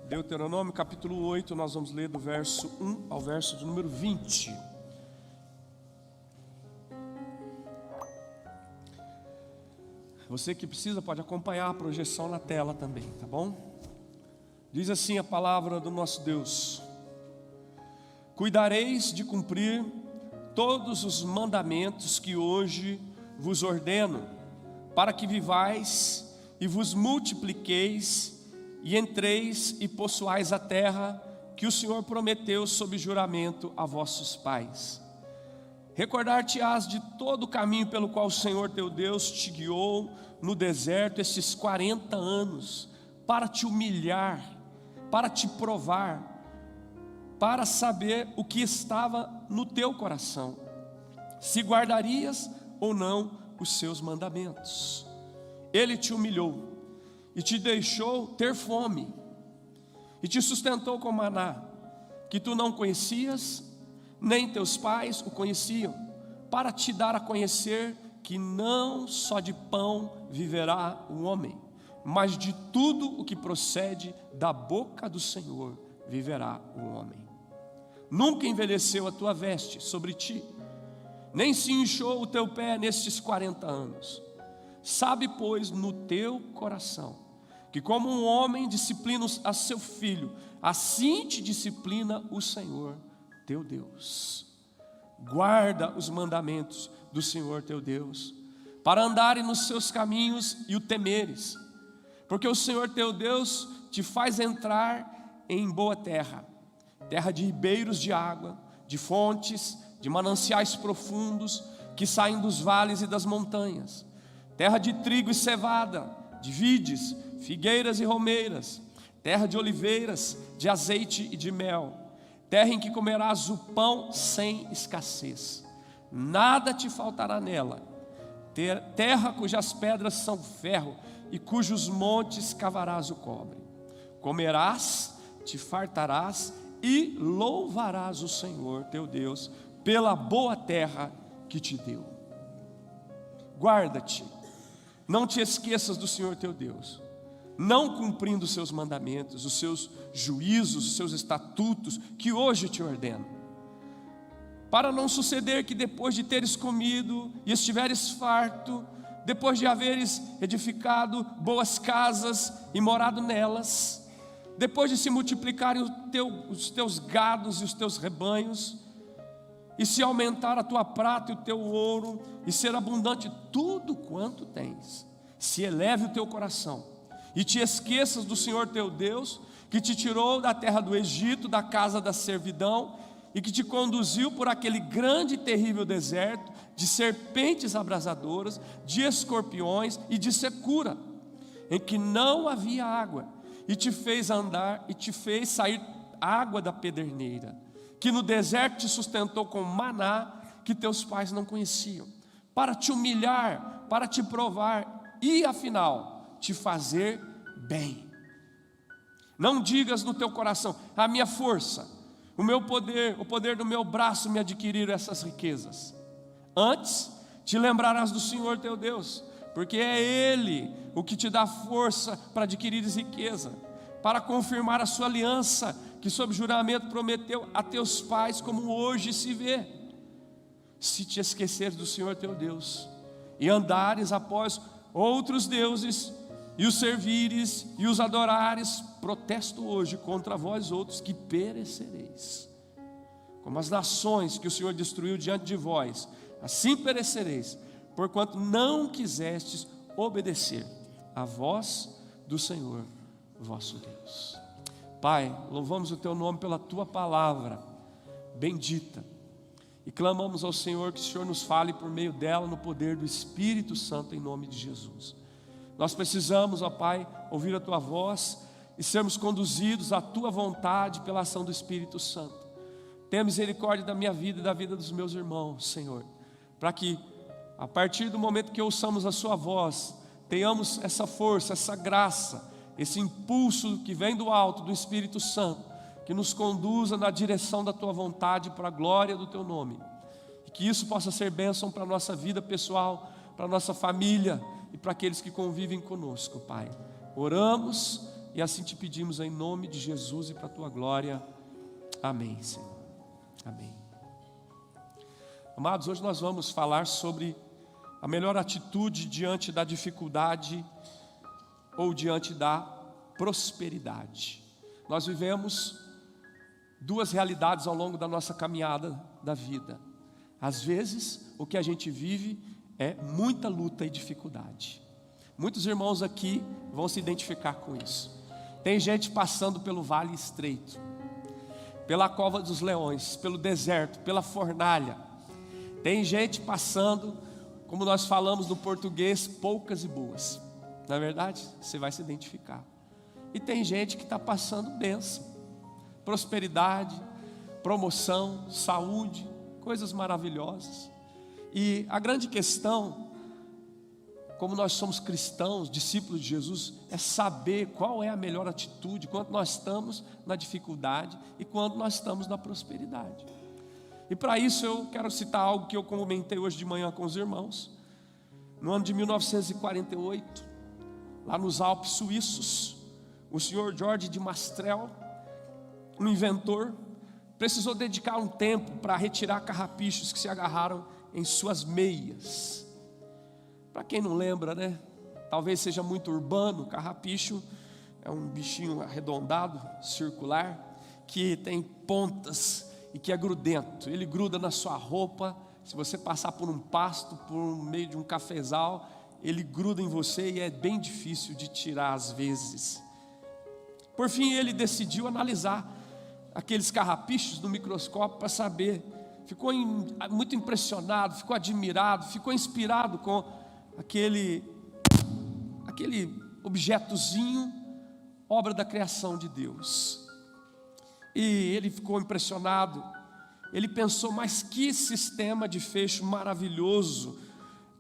Deuteronômio capítulo 8, nós vamos ler do verso 1 ao verso de número 20. Você que precisa pode acompanhar a projeção na tela também, tá bom? Diz assim a palavra do nosso Deus: Cuidareis de cumprir todos os mandamentos que hoje vos ordeno, para que vivais e vos multipliqueis, e entreis e possuais a terra que o Senhor prometeu sob juramento a vossos pais. Recordar-te-ás de todo o caminho pelo qual o Senhor teu Deus te guiou no deserto estes 40 anos, para te humilhar, para te provar, para saber o que estava no teu coração, se guardarias ou não os seus mandamentos. Ele te humilhou e te deixou ter fome, e te sustentou com maná, que tu não conhecias, nem teus pais o conheciam, para te dar a conhecer que não só de pão viverá o homem, mas de tudo o que procede da boca do Senhor viverá o homem. Nunca envelheceu a tua veste sobre ti, nem se inchou o teu pé nestes 40 anos. Sabe, pois, no teu coração, que como um homem disciplina a seu filho, assim te disciplina o Senhor teu Deus. Guarda os mandamentos do Senhor teu Deus, para andares nos seus caminhos e o temeres, porque o Senhor teu Deus te faz entrar em boa terra, terra de ribeiros de água, de fontes, de mananciais profundos, que saem dos vales e das montanhas, terra de trigo e cevada, de vides, figueiras e romeiras, terra de oliveiras, de azeite e de mel, terra em que comerás o pão sem escassez, nada te faltará nela, terra cujas pedras são ferro e cujos montes cavarás o cobre. Comerás, te fartarás e louvarás o Senhor teu Deus pela boa terra que te deu. Guarda-te, não te esqueças do Senhor teu Deus, não cumprindo os seus mandamentos, os seus juízos, os seus estatutos que hoje te ordeno, para não suceder que depois de teres comido e estiveres farto, depois de haveres edificado boas casas e morado nelas, depois de se multiplicarem os teus gados e os teus rebanhos, e se aumentar a tua prata e o teu ouro, e ser abundante tudo quanto tens, se eleve o teu coração, e te esqueças do Senhor teu Deus, que te tirou da terra do Egito, da casa da servidão, e que te conduziu por aquele grande e terrível deserto, de serpentes abrasadoras, de escorpiões e de secura, em que não havia água, e te fez andar, e te fez sair água da pederneira, que no deserto te sustentou com maná, que teus pais não conheciam, para te humilhar, para te provar, e afinal, te fazer bem. Não digas no teu coração: a minha força, o meu poder, o poder do meu braço me adquiriram essas riquezas. Antes, te lembrarás do Senhor teu Deus, porque é Ele o que te dá força para adquirir riqueza, para confirmar a sua aliança, que sob juramento prometeu a teus pais, como hoje se vê. Se te esqueceres do Senhor teu Deus, e andares após outros deuses, e os servires e os adorares, protesto hoje contra vós outros, que perecereis. Como as nações que o Senhor destruiu diante de vós, assim perecereis, porquanto não quisestes obedecer à voz do Senhor vosso Deus. Pai, louvamos o teu nome pela tua palavra bendita, e clamamos ao Senhor que o Senhor nos fale por meio dela, no poder do Espírito Santo, em nome de Jesus. Nós precisamos, ó Pai, ouvir a tua voz e sermos conduzidos à tua vontade pela ação do Espírito Santo. Tenha misericórdia da minha vida e da vida dos meus irmãos, Senhor, para que a partir do momento que ouçamos a sua voz, tenhamos essa força, essa graça, esse impulso que vem do alto, do Espírito Santo, que nos conduza na direção da tua vontade, para a glória do teu nome, e que isso possa ser bênção para a nossa vida pessoal, para a nossa família e para aqueles que convivem conosco, Pai. Oramos e assim te pedimos em nome de Jesus e para a tua glória. Amém, Senhor. Amém. Amados, hoje nós vamos falar sobre a melhor atitude diante da dificuldade ou diante da prosperidade. Nós vivemos duas realidades ao longo da nossa caminhada da vida. Às vezes, o que a gente vive é muita luta e dificuldade. Muitos irmãos aqui vão se identificar com isso. Tem gente passando pelo vale estreito, pela cova dos leões, pelo deserto, pela fornalha. Tem gente passando, como nós falamos no português, poucas e boas. Na verdade, você vai se identificar. E tem gente que está passando bênção, prosperidade, promoção, saúde, coisas maravilhosas. E a grande questão, como nós somos cristãos, discípulos de Jesus, é saber qual é a melhor atitude quando nós estamos na dificuldade e quando nós estamos na prosperidade. E para isso eu quero citar algo que eu comentei hoje de manhã com os irmãos. No ano de 1948, lá nos Alpes suíços, o senhor George de Mastrel, um inventor, precisou dedicar um tempo para retirar carrapichos que se agarraram em suas meias. Para quem não lembra, né? Talvez seja muito urbano. Carrapicho é um bichinho arredondado, circular, que tem pontas e que é grudento. Ele gruda na sua roupa. Se você passar por um pasto, por meio de um cafezal, ele gruda em você e é bem difícil de tirar às vezes. Por fim, ele decidiu analisar aqueles carrapichos no microscópio para saber. Ficou muito impressionado, ficou admirado, ficou inspirado com aquele objetozinho, obra da criação de Deus. E ele ficou impressionado. Ele pensou, mas que sistema de fecho maravilhoso.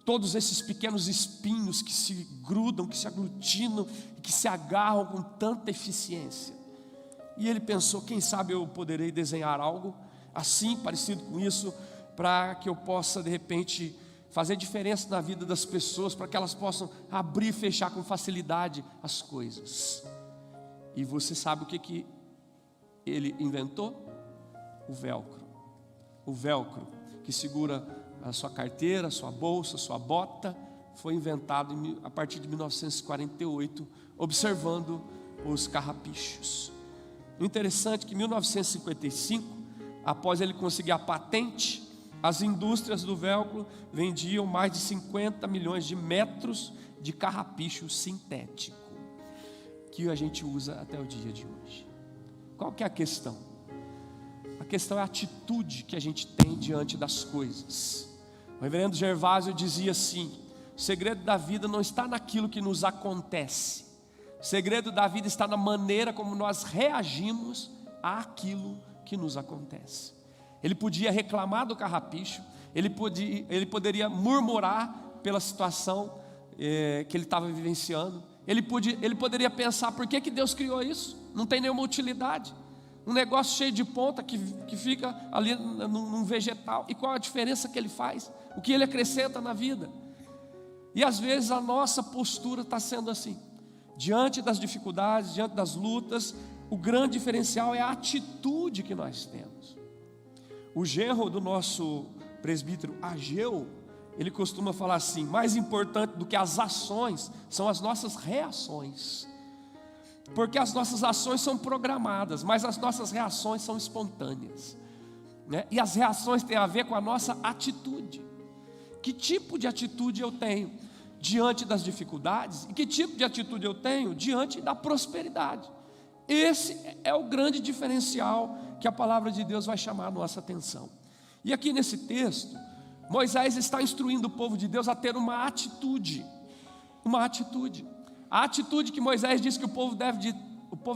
Todos esses pequenos espinhos que se grudam, que se aglutinam, que se agarram com tanta eficiência. E ele pensou, quem sabe eu poderei desenhar algo assim, parecido com isso, para que eu possa de repente fazer diferença na vida das pessoas, para que elas possam abrir e fechar com facilidade as coisas. E você sabe o que ele inventou? O velcro. O velcro que segura a sua carteira, a sua bolsa, a sua bota, foi inventado a partir de 1948, observando os carrapichos. O interessante é que em 1955, após ele conseguir a patente, as indústrias do velcro vendiam mais de 50 milhões de metros de carrapicho sintético, que a gente usa até o dia de hoje. Qual que é a questão? A questão é a atitude que a gente tem diante das coisas. O reverendo Gervásio dizia assim: o segredo da vida não está naquilo que nos acontece. O segredo da vida está na maneira como nós reagimos àquilo que nos acontece. Ele podia reclamar do carrapicho, ele poderia murmurar pela situação que ele estava vivenciando. Ele poderia pensar, por que Deus criou isso? Não tem nenhuma utilidade. Um negócio cheio de ponta que fica ali num vegetal. E qual a diferença que ele faz? O que ele acrescenta na vida? E às vezes a nossa postura está sendo assim. Diante das dificuldades, diante das lutas, o grande diferencial é a atitude que nós temos. O genro do nosso presbítero Ageu, ele costuma falar assim: mais importante do que as ações são as nossas reações. Porque as nossas ações são programadas, mas as nossas reações são espontâneas, né? E as reações têm a ver com a nossa atitude. Que tipo de atitude eu tenho diante das dificuldades? E que tipo de atitude eu tenho diante da prosperidade? Esse é o grande diferencial que a palavra de Deus vai chamar a nossa atenção. E aqui nesse texto, Moisés está instruindo o povo de Deus a ter uma atitude. Uma atitude. A atitude que Moisés diz que o povo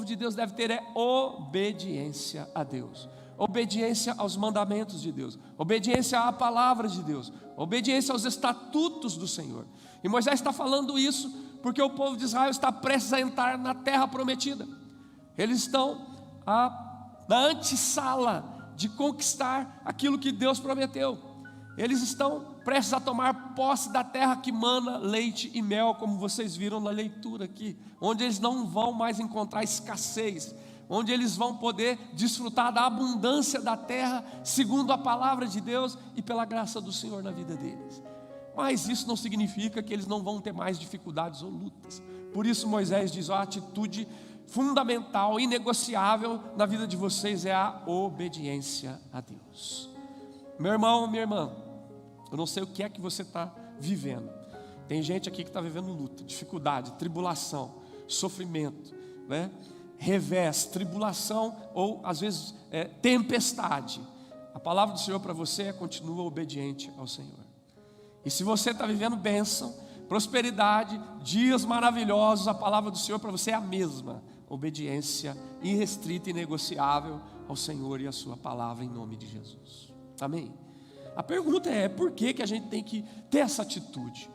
de Deus deve ter é obediência a Deus. Obediência aos mandamentos de Deus. Obediência à palavra de Deus. Obediência aos estatutos do Senhor. E Moisés está falando isso porque o povo de Israel está prestes a entrar na terra prometida. Eles estão na antessala de conquistar aquilo que Deus prometeu. Eles estão prestes a tomar posse da terra que mana leite e mel, como vocês viram na leitura aqui, onde eles não vão mais encontrar escassez, onde eles vão poder desfrutar da abundância da terra, segundo a palavra de Deus e pela graça do Senhor na vida deles. Mas isso não significa que eles não vão ter mais dificuldades ou lutas. Por isso Moisés diz: a atitude fundamental, inegociável na vida de vocês é a obediência a Deus. Meu irmão, minha irmã, eu não sei o que é que você está vivendo. Tem gente aqui que está vivendo luta, dificuldade, tribulação, sofrimento, né? Revés, tribulação ou às vezes tempestade. A palavra do Senhor para você é: continua obediente ao Senhor. E se você está vivendo bênção, prosperidade, dias maravilhosos, a palavra do Senhor para você é a mesma: obediência irrestrita e inegociável ao Senhor e à sua palavra, em nome de Jesus. Amém? A pergunta é: por que a gente tem que ter essa atitude?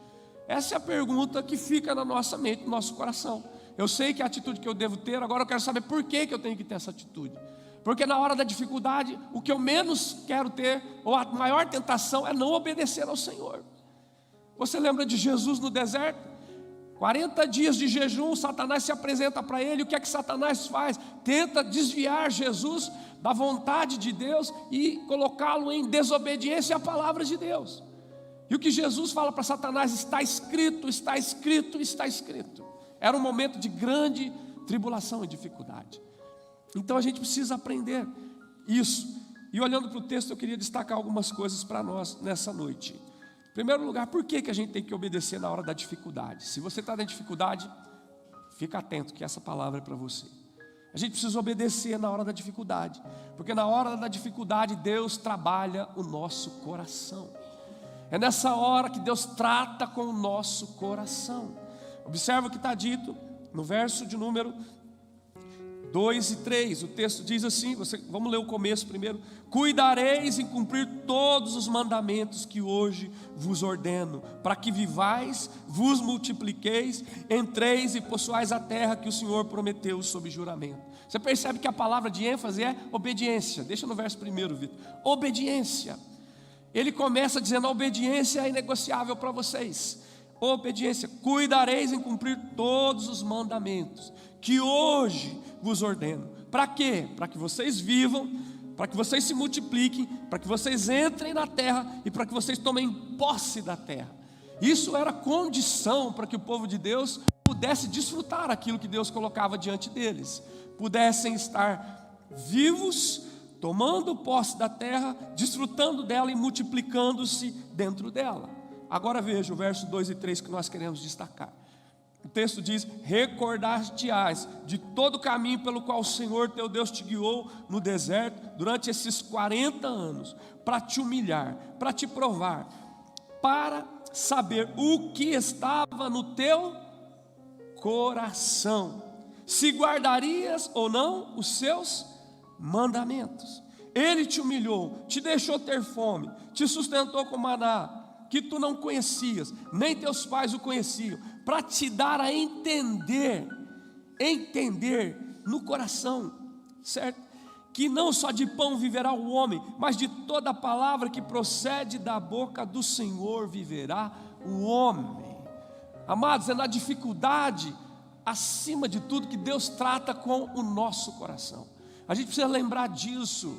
Essa é a pergunta que fica na nossa mente, no nosso coração. Eu sei que é a atitude que eu devo ter, agora eu quero saber por que eu tenho que ter essa atitude. Porque na hora da dificuldade, o que eu menos quero ter, ou a maior tentação, é não obedecer ao Senhor. Você lembra de Jesus no deserto? 40 dias de jejum, Satanás se apresenta para ele. O que é que Satanás faz? Tenta desviar Jesus da vontade de Deus e colocá-lo em desobediência à palavra de Deus. E o que Jesus fala para Satanás: está escrito, está escrito, está escrito. Era um momento de grande tribulação e dificuldade. Então a gente precisa aprender isso. E olhando para o texto, eu queria destacar algumas coisas para nós nessa noite. Em primeiro lugar, por que a gente tem que obedecer na hora da dificuldade? Se você está na dificuldade, fica atento que essa palavra é para você. A gente precisa obedecer na hora da dificuldade, porque na hora da dificuldade Deus trabalha o nosso coração. É nessa hora que Deus trata com o nosso coração. Observa o que está dito no verso de número 2 e 3, o texto diz assim, vamos ler o começo primeiro: cuidareis em cumprir todos os mandamentos que hoje vos ordeno, para que vivais, vos multipliqueis, entreis e possuais a terra que o Senhor prometeu sob juramento. Você percebe que a palavra de ênfase é obediência. Deixa no verso primeiro, Vitor. Obediência. Ele começa dizendo: a obediência é inegociável para vocês. Obediência: cuidareis em cumprir todos os mandamentos que hoje vos ordeno. Para quê? Para que vocês vivam, para que vocês se multipliquem, para que vocês entrem na terra e para que vocês tomem posse da terra. Isso era condição para que o povo de Deus pudesse desfrutar aquilo que Deus colocava diante deles, pudessem estar vivos, tomando posse da terra, desfrutando dela e multiplicando-se dentro dela. Agora veja o verso 2 e 3 que nós queremos destacar. O texto diz: recordar-te-ás de todo o caminho pelo qual o Senhor teu Deus te guiou no deserto durante esses 40 anos, para te humilhar, para te provar, para saber o que estava no teu coração, se guardarias ou não os seus mandamentos. Ele te humilhou, te deixou ter fome, te sustentou com maná, que tu não conhecias, nem teus pais o conheciam, para te dar a entender no coração, certo? Que não só de pão viverá o homem, mas de toda a palavra que procede da boca do Senhor viverá o homem. Amados, é na dificuldade, acima de tudo, que Deus trata com o nosso coração. A gente precisa lembrar disso.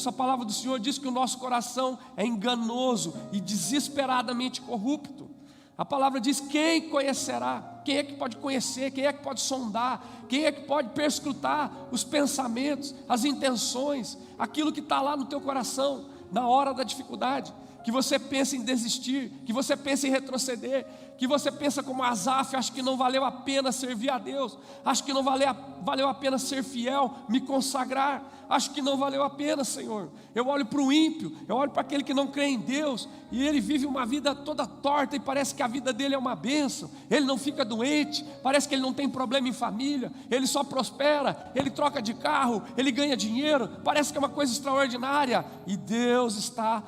A palavra do Senhor diz que o nosso coração é enganoso e desesperadamente corrupto. A palavra diz: quem conhecerá? Quem é que pode conhecer? Quem é que pode sondar? Quem é que pode perscrutar os pensamentos, as intenções, aquilo que está lá no teu coração, na hora da dificuldade? Que você pensa em desistir, que você pensa em retroceder, que você pensa como Asaf: acho que não valeu a pena servir a Deus, acho que não valeu a pena ser fiel, me consagrar, acho que não valeu a pena, Senhor. Eu olho para o ímpio, eu olho para aquele que não crê em Deus, e ele vive uma vida toda torta, e parece que a vida dele é uma bênção, ele não fica doente, parece que ele não tem problema em família, ele só prospera, ele troca de carro, ele ganha dinheiro, parece que é uma coisa extraordinária, e Deus está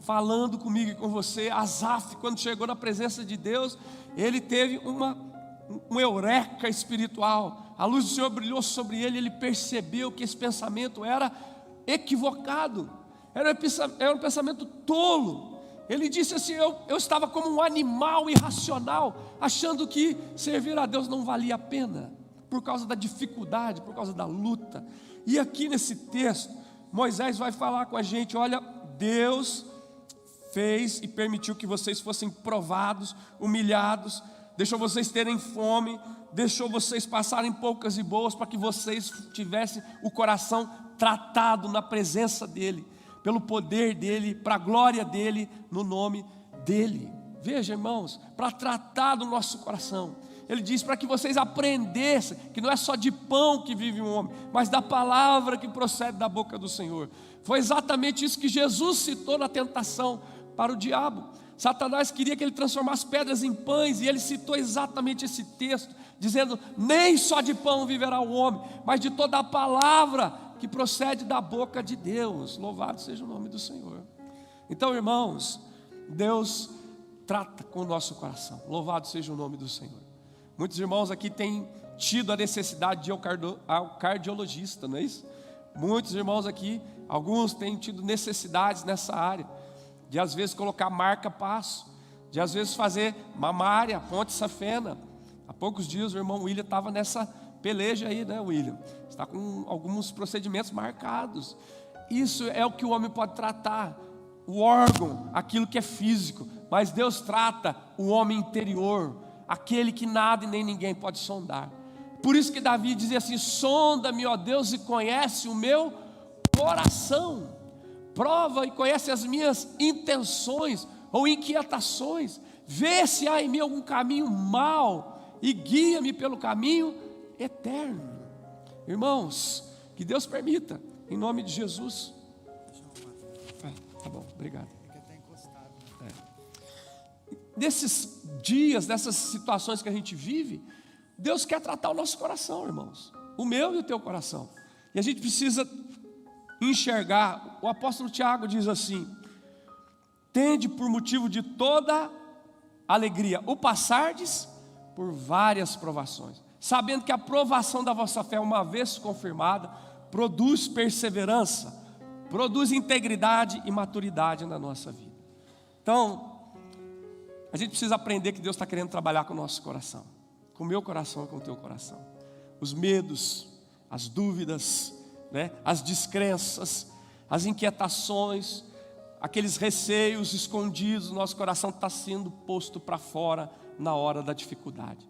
falando comigo e com você. Asaf, quando chegou na presença de Deus, ele teve um eureka espiritual. A luz do Senhor brilhou sobre ele, ele percebeu que esse pensamento era equivocado, era um pensamento tolo. Ele disse assim: eu estava como um animal irracional, achando que servir a Deus não valia a pena, por causa da dificuldade, por causa da luta. E aqui nesse texto, Moisés vai falar com a gente: olha, Deus fez e permitiu que vocês fossem provados, humilhados, deixou vocês terem fome, deixou vocês passarem poucas e boas, para que vocês tivessem o coração tratado na presença dEle, pelo poder dEle, para a glória dEle, no nome dEle. Veja, irmãos, para tratar do nosso coração. Ele diz para que vocês aprendessem que não é só de pão que vive um homem, mas da palavra que procede da boca do Senhor. Foi exatamente isso que Jesus citou na tentação para o diabo. Satanás queria que ele transformasse pedras em pães, e ele citou exatamente esse texto, dizendo: nem só de pão viverá o homem, mas de toda a palavra que procede da boca de Deus. Louvado seja o nome do Senhor. Então, irmãos, Deus trata com o nosso coração. Louvado seja o nome do Senhor. Muitos irmãos aqui têm tido a necessidade de ir ao cardiologista, não é isso? Muitos irmãos aqui, alguns têm tido necessidades nessa área, de às vezes colocar marca-passo, de às vezes fazer mamária, ponte safena. Há poucos dias o irmão William estava nessa peleja aí, né, William? Está com alguns procedimentos marcados. Isso é o que o homem pode tratar, o órgão, aquilo que é físico, mas Deus trata o homem interior, aquele que nada e nem ninguém pode sondar. Por isso que Davi dizia assim: sonda-me, ó Deus, e conhece o meu coração, prova e conhece as minhas intenções ou inquietações, vê se há em mim algum caminho mau e guia-me pelo caminho eterno. Irmãos, que Deus permita, em nome de Jesus. Tá bom, obrigado. Nesses dias, nessas situações que a gente vive, Deus quer tratar o nosso coração, irmãos, o meu e o teu coração. E a gente precisa enxergar. O apóstolo Tiago diz assim: tende por motivo de toda alegria o passardes por várias provações, sabendo que a provação da vossa fé, uma vez confirmada, produz perseverança, produz integridade e maturidade na nossa vida. Então, a gente precisa aprender que Deus está querendo trabalhar com o nosso coração, com o meu coração e com o teu coração. Os medos, as dúvidas, né, as descrenças, as inquietações, aqueles receios escondidos, nosso coração está sendo posto para fora na hora da dificuldade.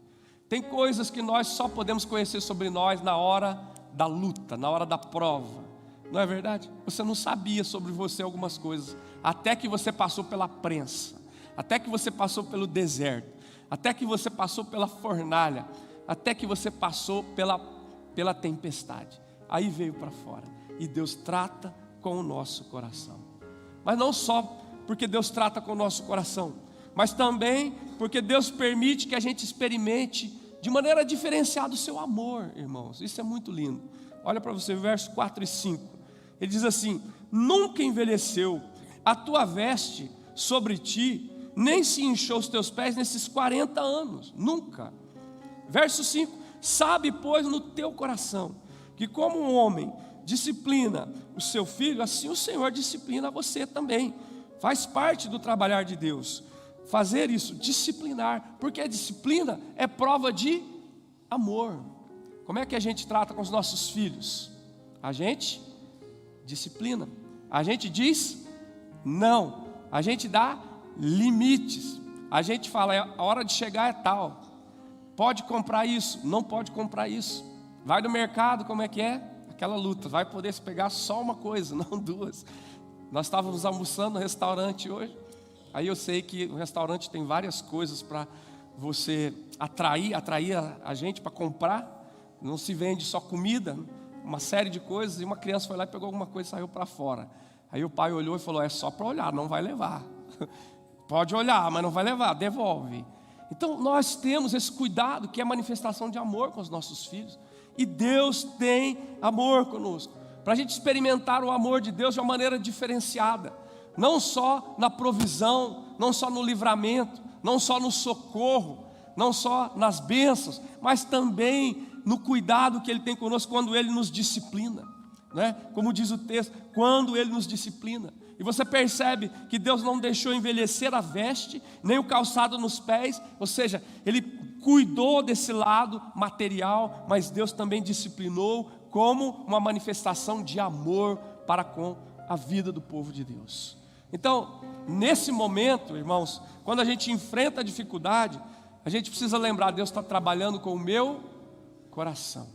Tem coisas que nós só podemos conhecer sobre nós na hora da luta, na hora da prova. Não é verdade? Você não sabia sobre você algumas coisas, até que você passou pela prensa, até que você passou pelo deserto, até que você passou pela fornalha, até que você passou pela tempestade. Aí veio para fora. E Deus trata com o nosso coração. Mas não só porque Deus trata com o nosso coração, mas também porque Deus permite que a gente experimente de maneira diferenciada o seu amor, irmãos. Isso é muito lindo. Olha para você, versos 4 e 5. Ele diz assim: nunca envelheceu a tua veste sobre ti, nem se inchou os teus pés nesses 40 anos, nunca. Verso 5: sabe, pois, no teu coração, que como um homem disciplina o seu filho, assim o Senhor disciplina você também. Faz parte do trabalhar de Deus, fazer isso, disciplinar, porque a disciplina é prova de amor. Como é que a gente trata com os nossos filhos? A gente disciplina, a gente diz não, a gente dá limites, a gente fala: a hora de chegar é tal, pode comprar isso, não pode comprar isso. Vai no mercado, como é que é? Aquela luta, vai poder pegar só uma coisa, não duas. Nós estávamos almoçando no restaurante hoje, aí eu sei que o restaurante tem várias coisas para você atrair a gente para comprar. Não se vende só comida, uma série de coisas, e uma criança foi lá e pegou alguma coisa e saiu para fora. Aí o pai olhou e falou: é só para olhar, não vai levar. Pode olhar, mas não vai levar, devolve. Então nós temos esse cuidado, que é manifestação de amor com os nossos filhos. E Deus tem amor conosco, para a gente experimentar o amor de Deus de uma maneira diferenciada, não só na provisão, não só no livramento, não só no socorro, não só nas bênçãos, mas também no cuidado que Ele tem conosco quando Ele nos disciplina. né? Como diz o texto, quando Ele nos disciplina. E você percebe que Deus não deixou envelhecer a veste, nem o calçado nos pés, ou seja, Ele cuidou desse lado material, mas Deus também disciplinou como uma manifestação de amor para com a vida do povo de Deus. Então, nesse momento, irmãos, quando a gente enfrenta a dificuldade, a gente precisa lembrar, Deus está trabalhando com o meu coração.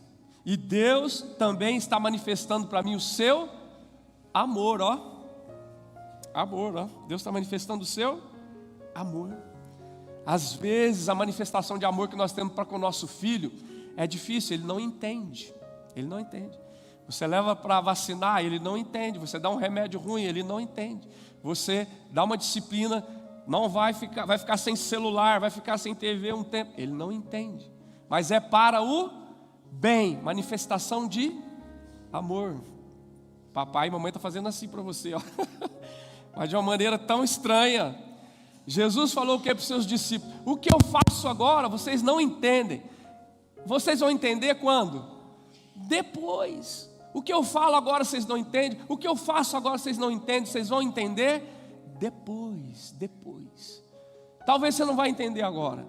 E Deus também está manifestando para mim o seu amor, ó. Amor, ó. Deus está manifestando o seu amor. Às vezes a manifestação de amor que nós temos para com o nosso filho é difícil, ele não entende. Ele não entende. Você leva para vacinar, ele não entende. Você dá um remédio ruim, ele não entende. Você dá uma disciplina, não vai ficar sem celular, vai ficar sem TV um tempo. Ele não entende. Mas é para o bem, manifestação de amor. Papai e mamãe estão fazendo assim para você, ó. Mas de uma maneira tão estranha. Jesus falou o que para os seus discípulos? O que eu faço agora, vocês não entendem. Vocês vão entender quando? Depois. O que eu falo agora vocês não entendem. O que eu faço agora vocês não entendem. Vocês vão entender depois. Talvez você não vai entender agora,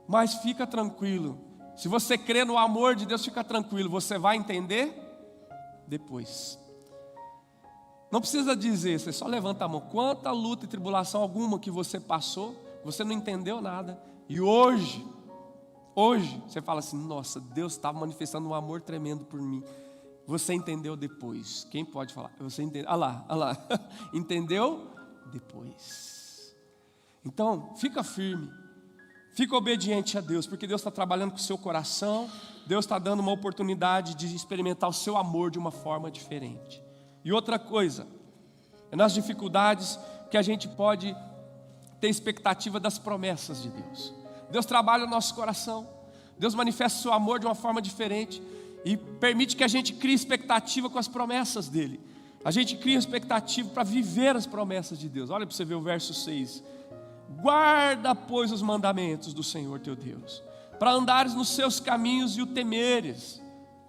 mas fica tranquilo. Se você crê no amor de Deus, fica tranquilo. Você vai entender depois. Não precisa dizer, você só levanta a mão. Quanta luta e tribulação alguma que você passou, você não entendeu nada. E hoje, você fala assim, nossa, Deus estava manifestando um amor tremendo por mim. Você entendeu depois. Quem pode falar? Você entendeu? Olha lá. Entendeu? Depois. Então, fica firme. Fica obediente a Deus, porque Deus está trabalhando com o seu coração. Deus está dando uma oportunidade de experimentar o seu amor de uma forma diferente. E outra coisa, é nas dificuldades que a gente pode ter expectativa das promessas de Deus. Deus trabalha no nosso coração, Deus manifesta o seu amor de uma forma diferente e permite que a gente crie expectativa com as promessas dEle. A gente cria expectativa para viver as promessas de Deus. Olha para você ver o verso 6. Guarda, pois, os mandamentos do Senhor teu Deus, para andares nos seus caminhos e o temeres.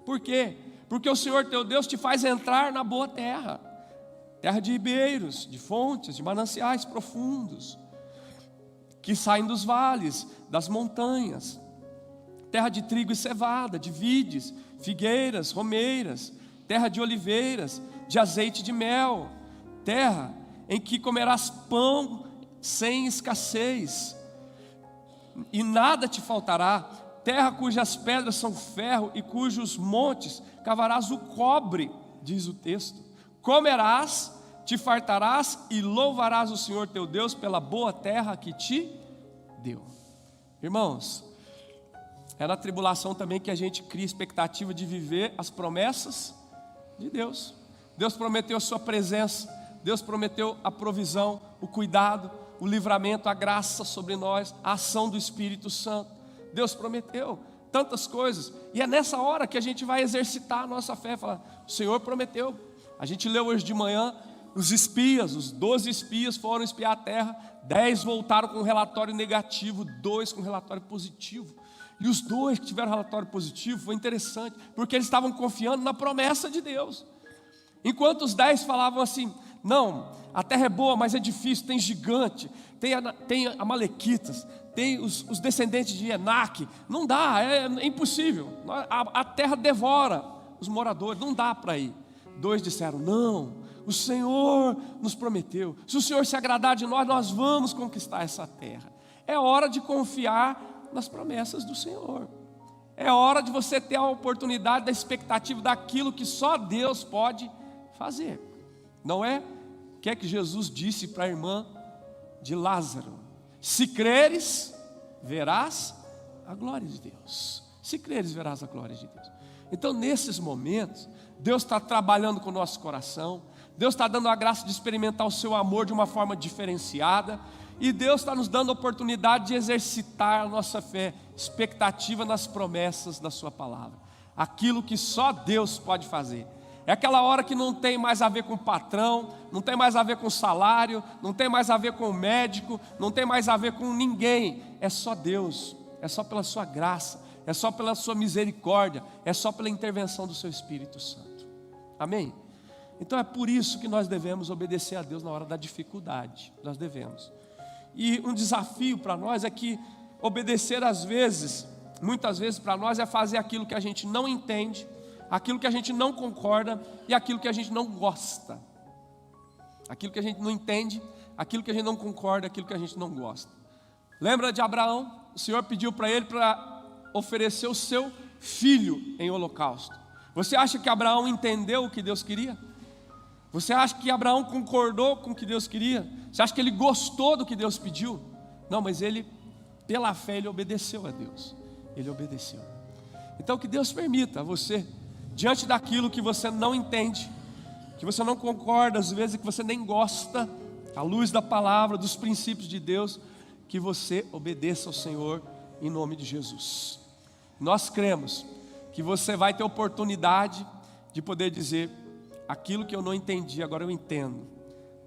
Por quê? Porque o Senhor teu Deus te faz entrar na boa terra, terra de ribeiros, de fontes, de mananciais profundos, que saem dos vales, das montanhas, terra de trigo e cevada, de vides, figueiras, romeiras, terra de oliveiras, de azeite de mel, terra em que comerás pão sem escassez, e nada te faltará, terra cujas pedras são ferro e cujos montes cavarás o cobre, diz o texto. Comerás, te fartarás e louvarás o Senhor teu Deus pela boa terra que te deu. Irmãos, é na tribulação também que a gente cria expectativa de viver as promessas de Deus. Deus prometeu a sua presença, Deus prometeu a provisão, o cuidado, o livramento, a graça sobre nós, a ação do Espírito Santo. Deus prometeu tantas coisas, e é nessa hora que a gente vai exercitar a nossa fé, falar, o Senhor prometeu. A gente leu hoje de manhã, os espias, os 12 espias foram espiar a terra, 10 voltaram com um relatório negativo, 2 com um relatório positivo. E os 2 que tiveram relatório positivo, foi interessante, porque eles estavam confiando na promessa de Deus. Enquanto os 10 falavam assim, não, a terra é boa, mas é difícil, tem gigante, tem amalequitas, tem os descendentes de Enaque, não dá, é impossível, a terra devora os moradores, não dá para ir. 2 disseram, não, o Senhor nos prometeu, se o Senhor se agradar de nós, nós vamos conquistar essa terra. É hora de confiar nas promessas do Senhor, é hora de você ter a oportunidade da expectativa daquilo que só Deus pode fazer, não é? O que é que Jesus disse para a irmã de Lázaro? Se creres, verás a glória de Deus. Se creres, verás a glória de Deus. Então, nesses momentos, Deus está trabalhando com o nosso coração, Deus está dando a graça de experimentar o seu amor de uma forma diferenciada, e Deus está nos dando a oportunidade de exercitar a nossa fé, expectativa nas promessas da sua palavra, aquilo que só Deus pode fazer. É aquela hora que não tem mais a ver com o patrão, não tem mais a ver com o salário, não tem mais a ver com o médico, não tem mais a ver com ninguém. É só Deus, é só pela sua graça, é só pela sua misericórdia, é só pela intervenção do seu Espírito Santo. Amém? Então é por isso que nós devemos obedecer a Deus na hora da dificuldade. Nós devemos. E um desafio para nós é que obedecer muitas vezes para nós é fazer aquilo que a gente não entende, aquilo que a gente não concorda e aquilo que a gente não gosta. Aquilo que a gente não entende, aquilo que a gente não concorda, aquilo que a gente não gosta. Lembra de Abraão? O Senhor pediu para ele para oferecer o seu filho em holocausto. Você acha que Abraão entendeu o que Deus queria? Você acha que Abraão concordou com o que Deus queria? Você acha que ele gostou do que Deus pediu? Não, mas ele, pela fé, ele obedeceu a Deus. Ele obedeceu. Então que Deus permita a você, diante daquilo que você não entende, que você não concorda, às vezes que você nem gosta, à luz da palavra, dos princípios de Deus, que você obedeça ao Senhor em nome de Jesus. Nós cremos que você vai ter oportunidade de poder dizer: aquilo que eu não entendi, agora eu entendo.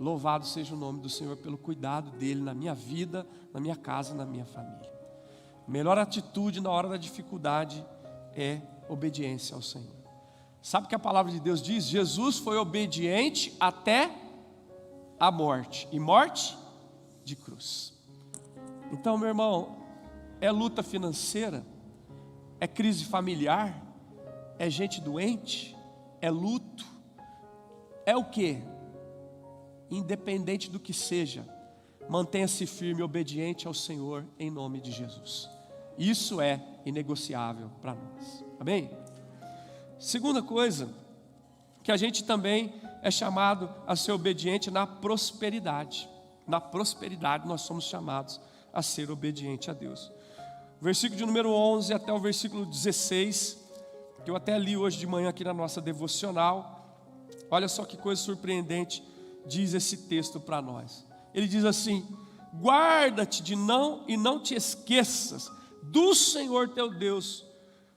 Louvado seja o nome do Senhor pelo cuidado dele na minha vida, na minha casa, na minha família. A melhor atitude na hora da dificuldade é obediência ao Senhor. Sabe o que a palavra de Deus diz? Jesus foi obediente até a morte, e morte de cruz. Então, meu irmão, é luta financeira, é crise familiar, é gente doente, é luto, é o que? Independente do que seja, mantenha-se firme e obediente ao Senhor em nome de Jesus. Isso é inegociável para nós. Amém? Segunda coisa, que a gente também é chamado a ser obediente na prosperidade. Na prosperidade nós somos chamados a ser obediente a Deus. Versículo de número 11 até o versículo 16, que eu até li hoje de manhã aqui na nossa devocional. Olha só que coisa surpreendente diz esse texto para nós. Ele diz assim: guarda-te e não te esqueças do Senhor teu Deus,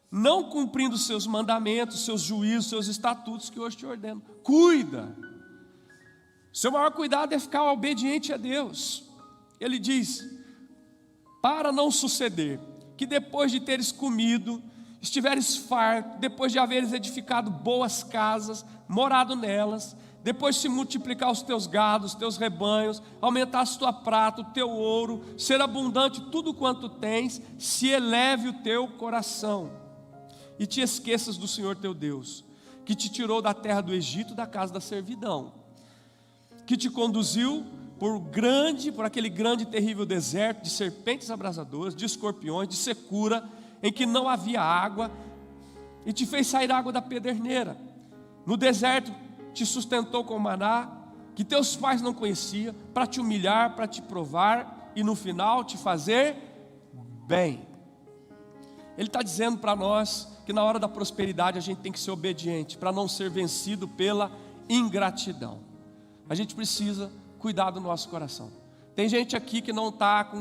não cumprindo os seus mandamentos, seus juízos, seus estatutos que hoje te ordeno. Cuida. Seu maior cuidado é ficar obediente a Deus. Ele diz: para não suceder que depois de teres comido, estiveres farto, depois de haveres edificado boas casas, morado nelas, depois de se multiplicar os teus gados, os teus rebanhos, aumentasse tua prata, o teu ouro, ser abundante tudo quanto tens, se eleve o teu coração e te esqueças do Senhor teu Deus, que te tirou da terra do Egito, da casa da servidão, que te conduziu por aquele grande e terrível deserto, de serpentes abrasadoras, de escorpiões, de secura, em que não havia água, e te fez sair água da pederneira. No deserto te sustentou com maná, que teus pais não conheciam, para te humilhar, para te provar, e no final te fazer bem. Ele está dizendo para nós que na hora da prosperidade a gente tem que ser obediente, para não ser vencido pela ingratidão. A gente precisa cuidar do nosso coração. Tem gente aqui que não está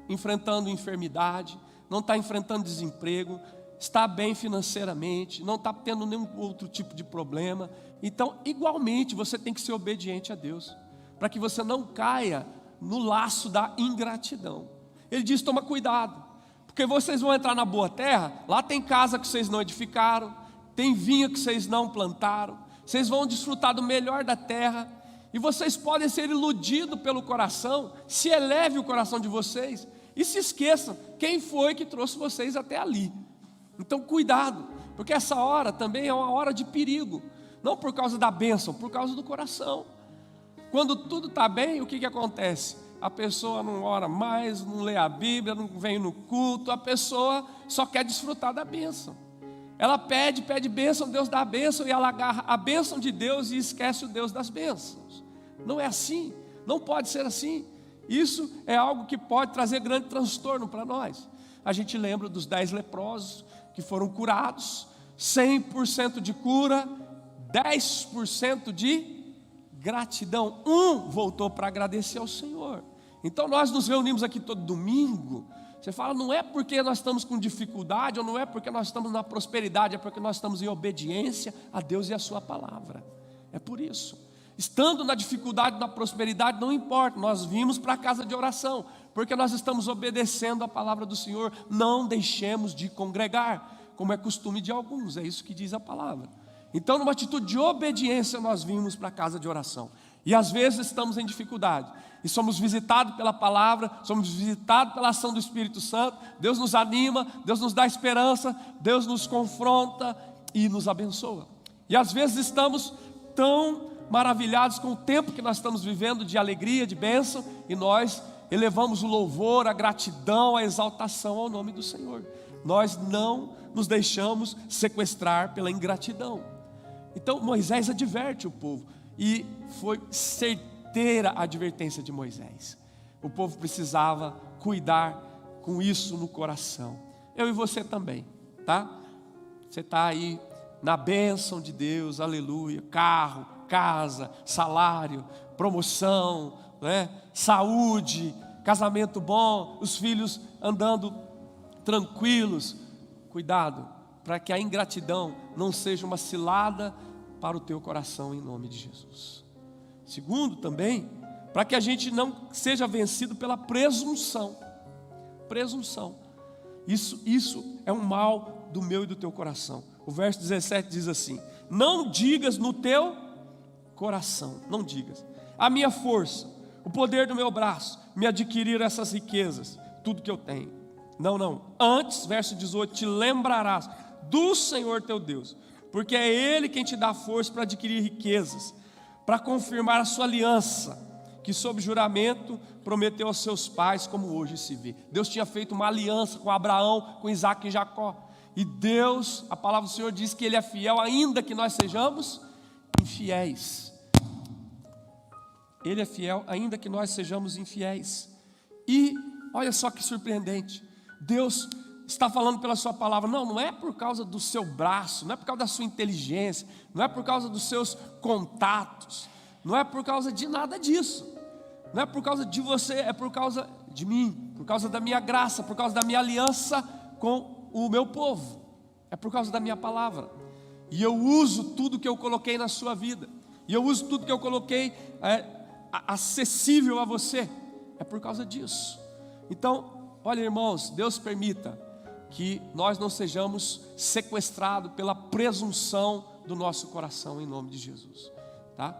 enfrentando enfermidade, não está enfrentando desemprego, está bem financeiramente, não está tendo nenhum outro tipo de problema. Então, igualmente, você tem que ser obediente a Deus, para que você não caia no laço da ingratidão. Ele diz: toma cuidado, porque vocês vão entrar na boa terra, lá tem casa que vocês não edificaram, tem vinho que vocês não plantaram, vocês vão desfrutar do melhor da terra, e vocês podem ser iludidos pelo coração, se eleve o coração de vocês, e se esqueçam quem foi que trouxe vocês até ali. Então cuidado, porque essa hora também é uma hora de perigo, não por causa da bênção, por causa do coração. Quando tudo está bem, o que acontece? A pessoa não ora mais, não lê a Bíblia, não vem no culto, a pessoa só quer desfrutar da bênção. Ela pede bênção, Deus dá a bênção, e ela agarra a bênção de Deus e esquece o Deus das bênçãos. Não é assim, não pode ser assim. Isso é algo que pode trazer grande transtorno para nós. A gente lembra dos 10 leprosos que foram curados, 100% de cura, 10% de gratidão. Um voltou para agradecer ao Senhor. Então nós nos reunimos aqui todo domingo. Você fala, não é porque nós estamos com dificuldade, ou não é porque nós estamos na prosperidade, é porque nós estamos em obediência a Deus e a sua palavra. É por isso. Estando na dificuldade, na prosperidade, não importa, nós vimos para a casa de oração, porque nós estamos obedecendo a palavra do Senhor. Não deixemos de congregar, como é costume de alguns, é isso que diz a palavra. Então, numa atitude de obediência, nós vimos para a casa de oração. E às vezes estamos em dificuldade, e somos visitados pela palavra, somos visitados pela ação do Espírito Santo. Deus nos anima, Deus nos dá esperança, Deus nos confronta e nos abençoa. E às vezes estamos tão maravilhados com o tempo que nós estamos vivendo, de alegria, de bênção, e nós elevamos o louvor, a gratidão, a exaltação ao nome do Senhor. Nós não nos deixamos sequestrar pela ingratidão. Então Moisés adverte o povo, e foi certeira a advertência de Moisés. O povo precisava cuidar com isso no coração. Eu e você também, tá? Você está aí na bênção de Deus, aleluia, carro, casa, salário, promoção, né? Saúde, casamento bom, os filhos andando tranquilos. Cuidado, para que a ingratidão não seja uma cilada para o teu coração, em nome de Jesus. Segundo, também, para que a gente não seja vencido pela presunção. Presunção. Isso é um mal do meu e do teu coração. O verso 17 diz assim: não digas no teu coração, não digas, a minha força, o poder do meu braço, me adquirir essas riquezas, tudo que eu tenho. Não. Antes, verso 18, te lembrarás do Senhor teu Deus, porque é Ele quem te dá força para adquirir riquezas, para confirmar a sua aliança, que sob juramento prometeu aos seus pais, como hoje se vê. Deus tinha feito uma aliança com Abraão, com Isaac e Jacó. E Deus, a palavra do Senhor diz que Ele é fiel, ainda que nós sejamos infiéis. Ele é fiel, ainda que nós sejamos infiéis. E olha só que surpreendente, Deus está falando pela sua palavra. Não é por causa do seu braço, não é por causa da sua inteligência, não é por causa dos seus contatos, não é por causa de nada disso, não é por causa de você, é por causa de mim, por causa da minha graça, por causa da minha aliança com o meu povo, é por causa da minha palavra. E eu uso tudo que eu coloquei na sua vida, e eu uso tudo que eu coloquei acessível a você, é por causa disso. Então, olha, irmãos, Deus permita que nós não sejamos sequestrados pela presunção do nosso coração, em nome de Jesus, tá?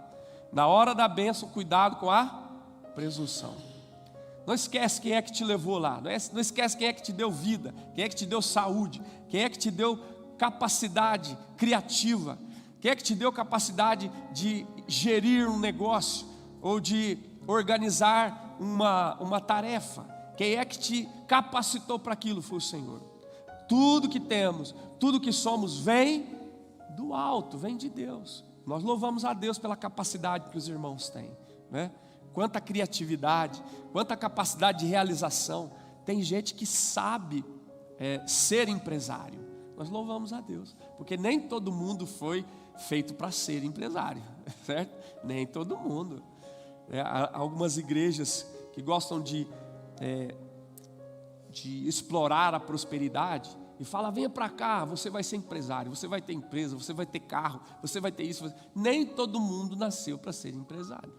Na hora da bênção, cuidado com a presunção. Não esquece quem é que te levou lá, não esquece quem é que te deu vida, quem é que te deu saúde, quem é que te deu capacidade criativa, quem é que te deu capacidade de gerir um negócio, ou de organizar uma tarefa. Quem é que te capacitou para aquilo? Foi o Senhor. Tudo que temos, tudo que somos, vem do alto, vem de Deus. Nós louvamos a Deus pela capacidade que os irmãos têm, né? Quanta criatividade, quanta capacidade de realização. Tem gente que sabe ser empresário. Nós louvamos a Deus, porque nem todo mundo foi feito para ser empresário, certo? Nem todo mundo. Há algumas igrejas que gostam de explorar a prosperidade e fala: venha para cá, você vai ser empresário, você vai ter empresa, você vai ter carro, você vai ter isso. Nem todo mundo nasceu para ser empresário.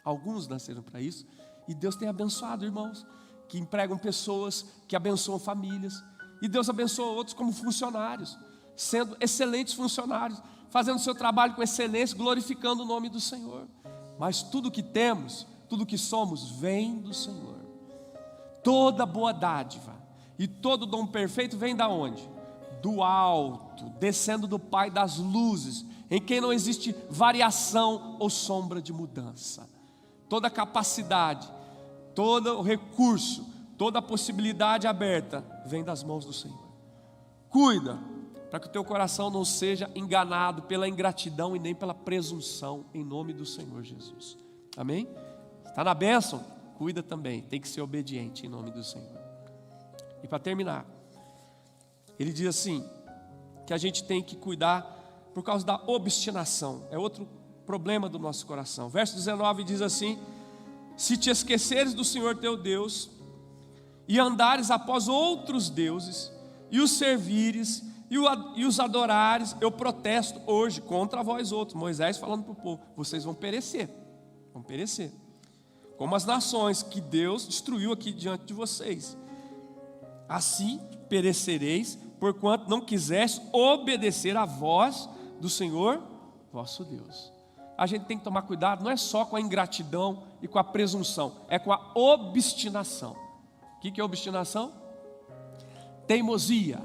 Alguns nasceram para isso, e Deus tem abençoado irmãos que empregam pessoas, que abençoam famílias, e Deus abençoa outros como funcionários, sendo excelentes funcionários, fazendo seu trabalho com excelência, glorificando o nome do Senhor. Mas tudo que temos, tudo que somos, vem do Senhor. Toda boa dádiva e todo dom perfeito vem da onde? Do alto, descendo do Pai das luzes, em quem não existe variação ou sombra de mudança. Toda capacidade, todo o recurso, toda a possibilidade aberta vem das mãos do Senhor. Cuida para que o teu coração não seja enganado pela ingratidão e nem pela presunção, em nome do Senhor Jesus. Amém? Está na bênção? Cuida também, tem que ser obediente em nome do Senhor. E para terminar, ele diz assim, que a gente tem que cuidar por causa da obstinação. É outro problema do nosso coração. Verso 19 diz assim: se te esqueceres do Senhor teu Deus, e andares após outros deuses, e os servires, e os adorares, eu protesto hoje contra vós outros. Moisés falando para o povo: vocês vão perecer, como as nações que Deus destruiu aqui diante de vocês. Assim perecereis, porquanto não quiseste obedecer à voz do Senhor vosso Deus. A gente tem que tomar cuidado, não é só com a ingratidão e com a presunção, é com a obstinação. O que é obstinação? Teimosia.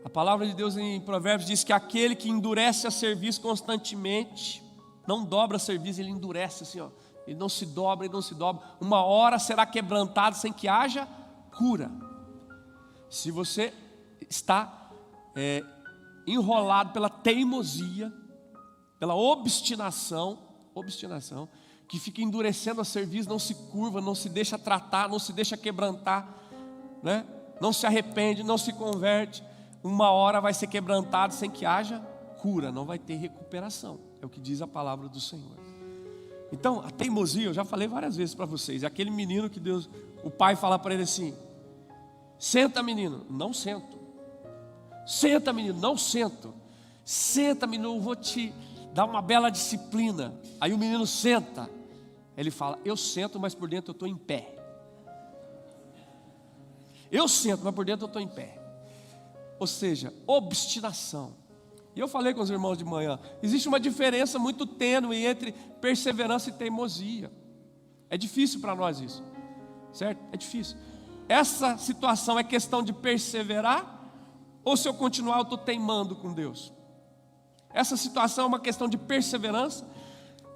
A palavra de Deus em Provérbios diz que aquele que endurece a serviço constantemente, não dobra a serviço, ele endurece assim, ó. Ele não se dobra, uma hora será quebrantado sem que haja cura. Se você está enrolado pela teimosia, pela obstinação, que fica endurecendo a serviço, não se curva, não se deixa tratar, não se deixa quebrantar, né? Não se arrepende, não se converte, uma hora vai ser quebrantado sem que haja cura, não vai ter recuperação, é o que diz a palavra do Senhor. Então, a teimosia, eu já falei várias vezes para vocês, é aquele menino que Deus, o pai fala para ele assim: senta menino, não sento. Senta menino, não sento. Senta menino, eu vou te dar uma bela disciplina. Aí o menino senta, ele fala: eu sento, mas por dentro eu estou em pé. Eu sento, mas por dentro eu estou em pé. Ou seja, obstinação. E eu falei com os irmãos de manhã, existe uma diferença muito tênue entre perseverança e teimosia. É difícil para nós isso, certo? É difícil. Essa situação é questão de perseverar, ou se eu continuar eu estou teimando com Deus? Essa situação é uma questão de perseverança,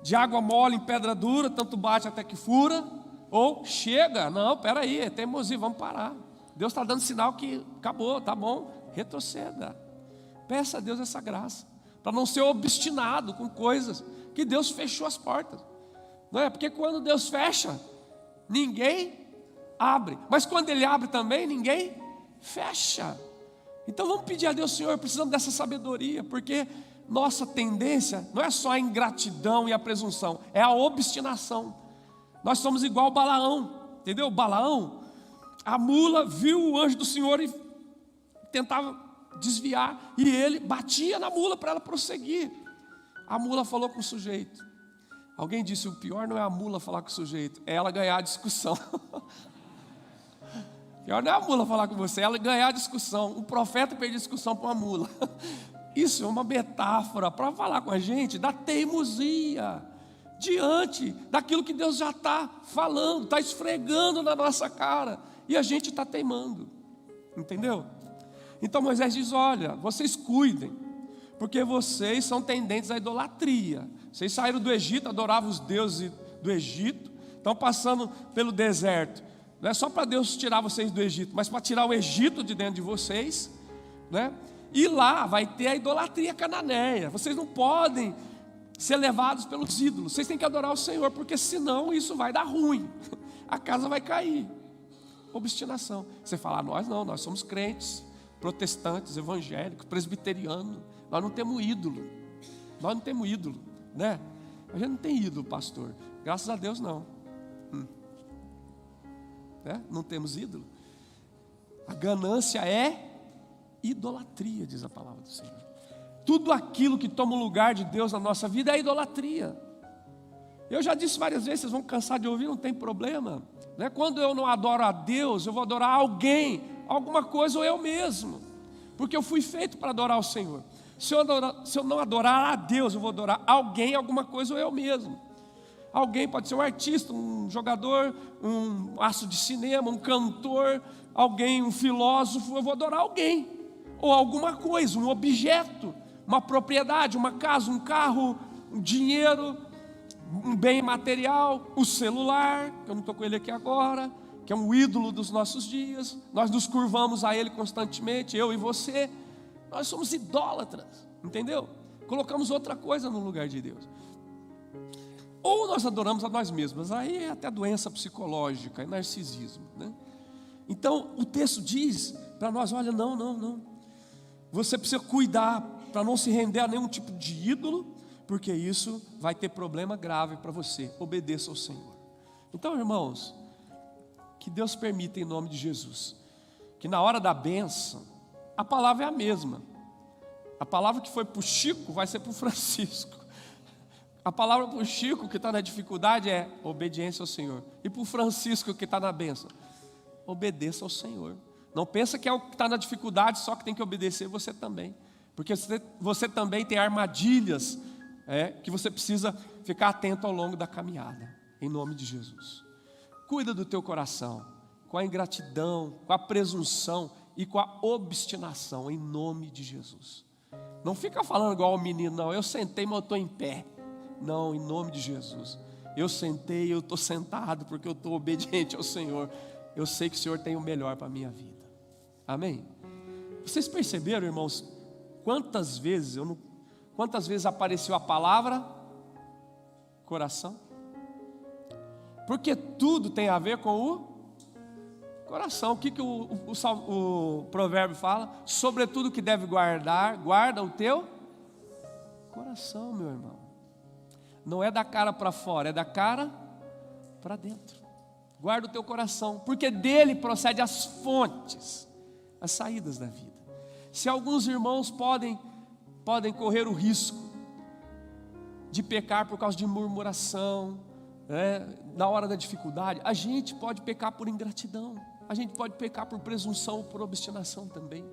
de água mole em pedra dura, tanto bate até que fura, ou chega, não, peraí, é teimosia, vamos parar. Deus está dando sinal que acabou, tá bom, retroceda. Peça a Deus essa graça, para não ser obstinado com coisas que Deus fechou as portas. Não é? Porque quando Deus fecha, ninguém abre. Mas quando Ele abre também, ninguém fecha. Então vamos pedir a Deus: Senhor, precisamos dessa sabedoria, porque nossa tendência não é só a ingratidão e a presunção, é a obstinação. Nós somos igual Balaão, entendeu? Balaão, a mula viu o anjo do Senhor e tentava desviar, e ele batia na mula para ela prosseguir. A mula falou com o sujeito. Alguém disse: o pior não é a mula falar com o sujeito, é ela ganhar a discussão. O pior não é a mula falar com você, é ela ganhar a discussão. Um profeta perde discussão para uma mula. Isso é uma metáfora para falar com a gente da teimosia diante daquilo que Deus já está falando, está esfregando na nossa cara, e a gente está teimando. Entendeu? Então Moisés diz: olha, vocês cuidem, porque vocês são tendentes à idolatria. Vocês saíram do Egito, adoravam os deuses do Egito, estão passando pelo deserto. Não é só para Deus tirar vocês do Egito, mas para tirar o Egito de dentro de vocês, né? E lá vai ter a idolatria cananeia. Vocês não podem ser levados pelos ídolos, vocês têm que adorar o Senhor, porque senão isso vai dar ruim, a casa vai cair. Obstinação. Você fala: nós não, nós somos crentes, protestantes, evangélicos, presbiterianos, nós não temos ídolo, né? A gente não tem ídolo, pastor, graças a Deus não. Não temos ídolo. A ganância é idolatria, diz a palavra do Senhor. Tudo aquilo que toma o lugar de Deus na nossa vida é idolatria. Eu já disse várias vezes, vocês vão cansar de ouvir, não tem problema, né? Quando eu não adoro a Deus, eu vou adorar alguém, alguma coisa, ou eu mesmo, porque eu fui feito para adorar o Senhor. Se eu não adorar a Deus, eu vou adorar alguém, alguma coisa, ou eu mesmo. Alguém pode ser um artista, um jogador, um astro de cinema, um cantor, alguém, um filósofo. Eu vou adorar alguém, ou alguma coisa, um objeto, uma propriedade, uma casa, um carro, um dinheiro, um bem material, o celular, que eu não estou com ele aqui agora, que é um ídolo dos nossos dias. Nós nos curvamos a ele constantemente, eu e você. Nós somos idólatras, entendeu? Colocamos outra coisa no lugar de Deus. Ou nós adoramos a nós mesmos, aí é até doença psicológica, é narcisismo, né? Então o texto diz para nós: olha, não, você precisa cuidar para não se render a nenhum tipo de ídolo, porque isso vai ter problema grave para você. Obedeça ao Senhor. Então, irmãos, que Deus permita, em nome de Jesus, que na hora da bênção, a palavra é a mesma. A palavra que foi para o Chico vai ser para o Francisco. A palavra para o Chico que está na dificuldade é obediência ao Senhor. E para o Francisco que está na bênção, obedeça ao Senhor. Não pensa que é o que está na dificuldade só que tem que obedecer, você também. Porque você também tem armadilhas que você precisa ficar atento ao longo da caminhada, em nome de Jesus. Cuida do teu coração, com a ingratidão, com a presunção e com a obstinação, em nome de Jesus. Não fica falando igual o menino, não, eu sentei, mas eu estou em pé. Não, em nome de Jesus. Eu sentei, eu estou sentado, porque eu estou obediente ao Senhor. Eu sei que o Senhor tem o melhor para a minha vida. Amém? Vocês perceberam, irmãos, quantas vezes apareceu a palavra coração? Porque tudo tem a ver com o coração. O que o provérbio fala? Sobretudo que deve guardar, guarda o teu coração, meu irmão. Não é da cara para fora, é da cara para dentro. Guarda o teu coração, porque dele procede as fontes, as saídas da vida. Se alguns irmãos podem correr o risco de pecar por causa de murmuração, na hora da dificuldade, a gente pode pecar por ingratidão, a gente pode pecar por presunção, por obstinação também.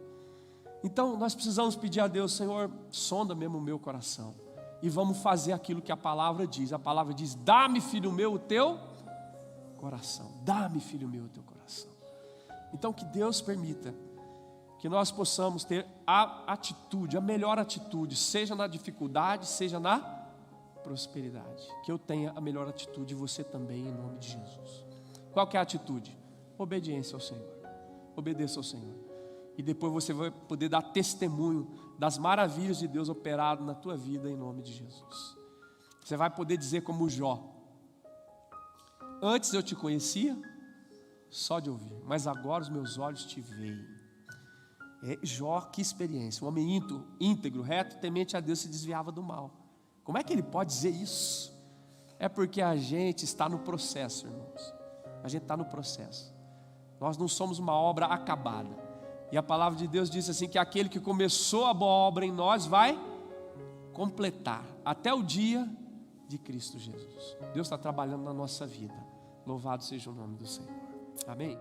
Então nós precisamos pedir a Deus: Senhor, sonda mesmo o meu coração, e vamos fazer aquilo que a palavra diz. A palavra diz: dá-me, filho meu, o teu coração. Dá-me, filho meu, o teu coração. Então que Deus permita que nós possamos ter a atitude, a melhor atitude, seja na dificuldade, seja na prosperidade. Que eu tenha a melhor atitude, e você também, em nome de Jesus. Qual que é a atitude? Obediência ao Senhor. Obedeça ao Senhor. E depois você vai poder dar testemunho das maravilhas de Deus operado na tua vida, em nome de Jesus. Você vai poder dizer como Jó: antes eu te conhecia só de ouvir, mas agora os meus olhos te veem. Jó, que experiência. Um homem íntegro, reto, temente a Deus, se desviava do mal. Como é que ele pode dizer isso? É porque a gente está no processo, irmãos. A gente está no processo. Nós não somos uma obra acabada. E a palavra de Deus diz assim, que aquele que começou a boa obra em nós vai completar até o dia de Cristo Jesus. Deus está trabalhando na nossa vida. Louvado seja o nome do Senhor. Amém?